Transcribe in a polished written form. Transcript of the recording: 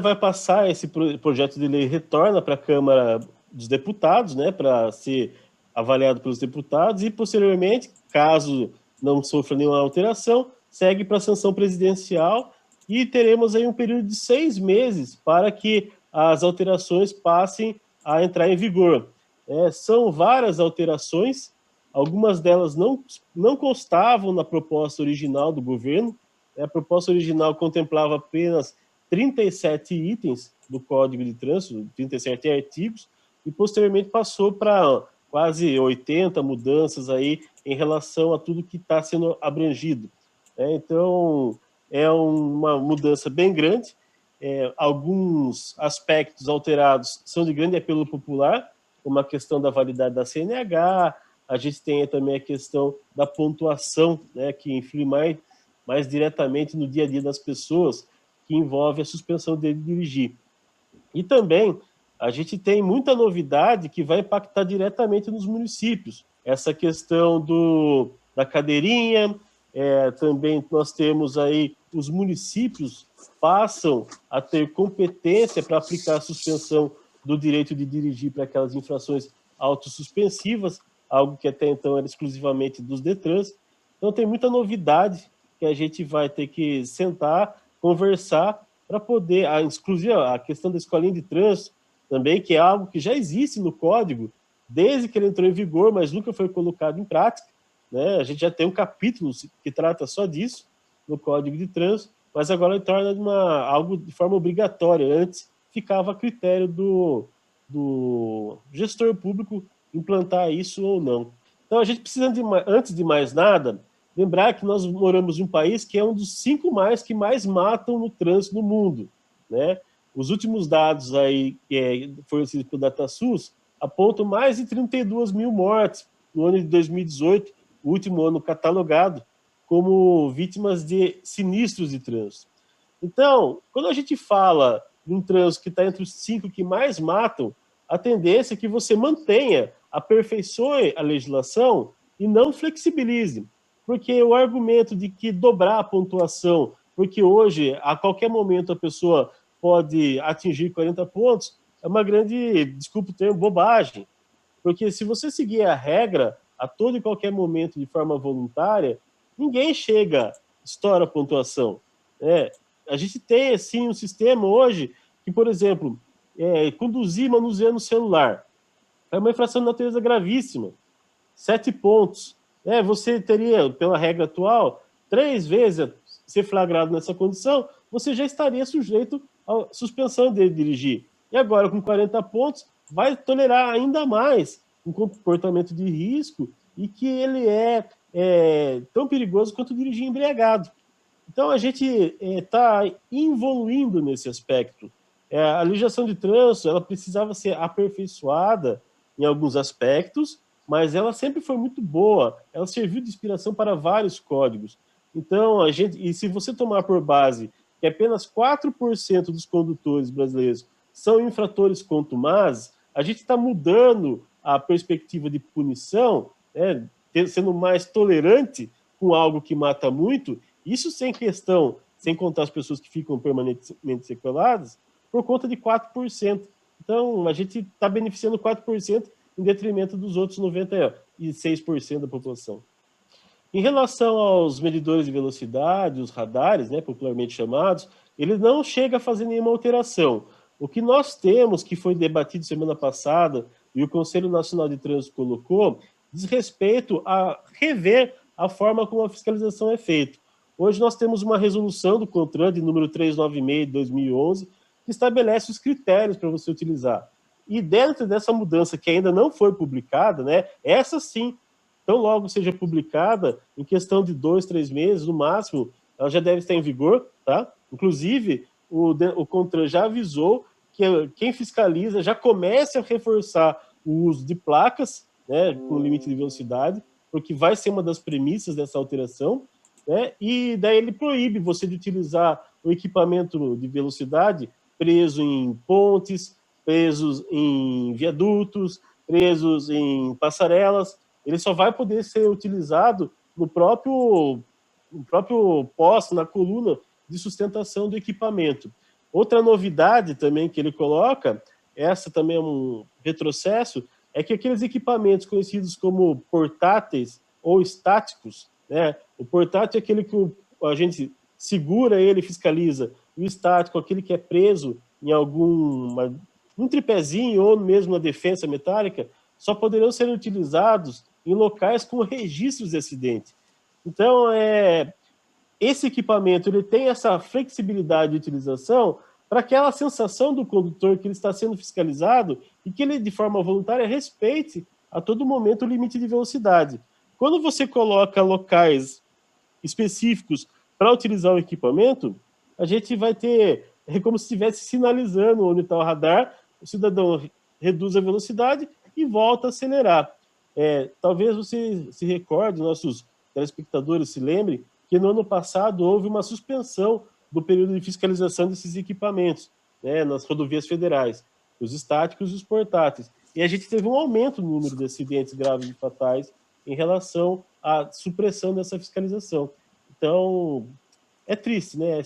vai passar esse projeto de lei, retorna para a Câmara dos Deputados, né, para ser avaliado pelos deputados, e posteriormente, caso não sofra nenhuma alteração, segue para a sanção presidencial, e teremos aí um período de 6 meses para que as alterações passem a entrar em vigor. São várias alterações, algumas delas não constavam na proposta original do governo. A proposta original contemplava apenas 37 itens do Código de Trânsito, 37 artigos, e posteriormente passou para quase 80 mudanças aí em relação a tudo que está sendo abrangido. Então, é uma mudança bem grande. Alguns aspectos alterados são de grande apelo popular, como a questão da validade da CNH, a gente tem também a questão da pontuação, né, que influi mais diretamente no dia a dia das pessoas, que envolve a suspensão de dirigir. E também a gente tem muita novidade que vai impactar diretamente nos municípios. Essa questão da cadeirinha, também nós temos aí os municípios passam a ter competência para aplicar a suspensão do direito de dirigir para aquelas infrações autossuspensivas, algo que até então era exclusivamente dos DETRANs. Então tem muita novidade que a gente vai ter que sentar, conversar, para poder, inclusive a questão da escolinha de trânsito também, que é algo que já existe no código, desde que ele entrou em vigor, mas nunca foi colocado em prática, né? A gente já tem um capítulo que trata só disso, no Código de Trânsito, mas agora ele torna algo de forma obrigatória. Antes ficava a critério do gestor público implantar isso ou não. Então a gente precisa, antes de mais nada, lembrar que nós moramos em um país que é um dos 5 que mais matam no trânsito no mundo, né? Os últimos dados aí fornecidos pelo DataSUS apontam mais de 32 mil mortes no ano de 2018, o último ano catalogado como vítimas de sinistros de trânsito. Então, quando a gente fala de um trânsito que está entre os 5 que mais matam, a tendência é que você mantenha, aperfeiçoe a legislação e não flexibilize. Porque o argumento de que dobrar a pontuação, porque hoje, a qualquer momento, a pessoa pode atingir 40 pontos, é uma grande, desculpa o termo, bobagem. Porque se você seguir a regra a todo e qualquer momento de forma voluntária, ninguém estoura a pontuação. A gente tem, assim, um sistema hoje que, por exemplo, conduzir manuseando o celular é uma infração de natureza gravíssima. 7 pontos. Você teria, pela regra atual, 3 vezes ser flagrado nessa condição, você já estaria sujeito à suspensão de dirigir. E agora, com 40 pontos, vai tolerar ainda mais um comportamento de risco e que ele é tão perigoso quanto dirigir embriagado. Então, a gente está evoluindo nesse aspecto. A legislação de trânsito ela precisava ser aperfeiçoada em alguns aspectos, mas ela sempre foi muito boa. Ela serviu de inspiração para vários códigos. Então, e se você tomar por base que apenas 4% dos condutores brasileiros são infratores contumazes, a gente está mudando a perspectiva de punição, sendo mais tolerante com algo que mata muito, isso sem contar as pessoas que ficam permanentemente sequeladas, por conta de 4%. Então, a gente está beneficiando 4% em detrimento dos outros 96% da população. Em relação aos medidores de velocidade, os radares, né, popularmente chamados, ele não chega a fazer nenhuma alteração. O que nós temos, que foi debatido semana passada, e o Conselho Nacional de Trânsito colocou, diz respeito a rever a forma como a fiscalização é feita. Hoje nós temos uma resolução do CONTRAN, de número 396 de 2011, que estabelece os critérios para você utilizar. E dentro dessa mudança que ainda não foi publicada, né, essa sim, tão logo seja publicada, em questão de 2, 3 meses, no máximo, ela já deve estar em vigor, tá? Inclusive, o CONTRAN já avisou que quem fiscaliza já comece a reforçar o uso de placas, né, com limite de velocidade, porque vai ser uma das premissas dessa alteração, né? E daí ele proíbe você de utilizar o equipamento de velocidade preso em pontes, presos em viadutos, presos em passarelas. Ele só vai poder ser utilizado no próprio poste, na coluna de sustentação do equipamento. Outra novidade também que ele coloca, essa também é um retrocesso, é que aqueles equipamentos conhecidos como portáteis ou estáticos, né? O portátil é aquele que a gente segura ele, fiscaliza, e o estático, aquele que é preso em um tripézinho ou mesmo na defensa metálica, só poderão ser utilizados em locais com registros de acidente. Então, esse equipamento ele tem essa flexibilidade de utilização para aquela sensação do condutor que ele está sendo fiscalizado e que ele, de forma voluntária, respeite a todo momento o limite de velocidade. Quando você coloca locais específicos para utilizar o equipamento, a gente vai ter, é como se estivesse sinalizando onde está o radar, o cidadão reduz a velocidade e volta a acelerar. Talvez você se recorde, nossos telespectadores se lembrem, que no ano passado houve uma suspensão do período de fiscalização desses equipamentos, né, nas rodovias federais, os estáticos e os portáteis. E a gente teve um aumento no número de acidentes graves e fatais em relação à supressão dessa fiscalização. Então, é triste, né?